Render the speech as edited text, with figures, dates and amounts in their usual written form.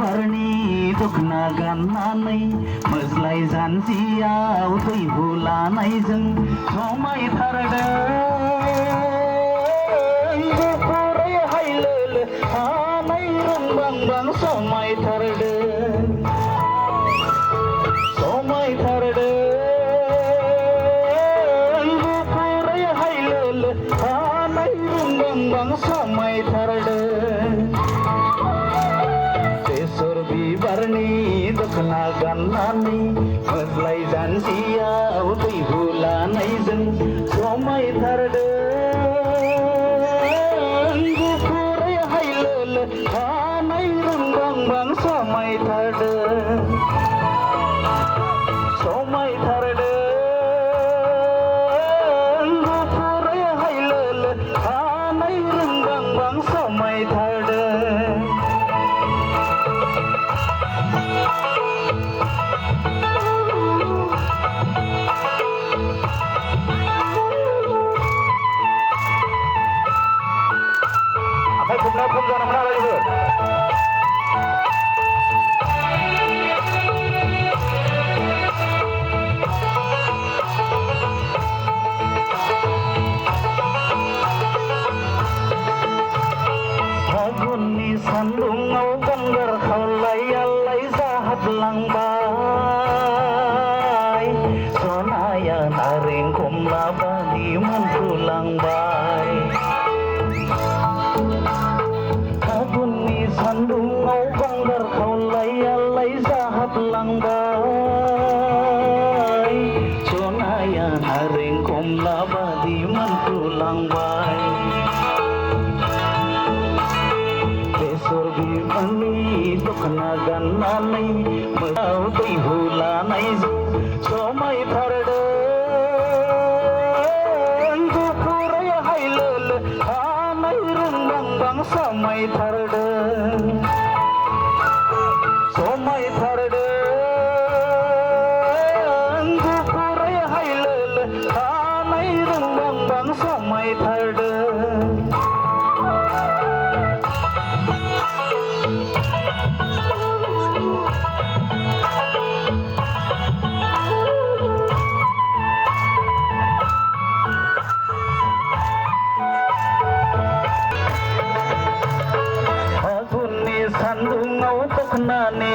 बिबारनि दखना गाननानै मोज्लाय जानजियाव दैहु लानायजों समायथारदों गुफुरै हायलोलो हानाय रुंबांबां समायथारदों गुफुरै हायलोलो हानाय रुंबांबां समायथारदों बेसर बिबारनि दखना गाननानै मोज्लाय जानजियाव दैहु लानायजों समायथारदों गुफुरै हायलोलो हानाय रुंबांबां समायथारदों गुफुरै हायलोलो हानाय रुंबांबां समायथारदों आखाइ खोबनाया खम जानो मोना रायजो फागुननि सान्दुङाव गंगार खावलाय आलाय जाहाबलांबाय सनाया नारें खमला बादि मोनफ्रुलांबाय फागुननि सान्दुङाव गंगार खावलाय आलाय जाहाबलांबाय सनाया नारें खमला बादि मोनफ्रुलांबाय बेसर बिबारनि दखना गाननानै मोजां दैहु लानायजों समायथारदों गुफुरै हायलोलो हानाय रुंबांबां समायथारदों गुफुरै हायलोलो हानाय रुंबांबां समायथारदों फागुननि सान्दुङाव दखनानि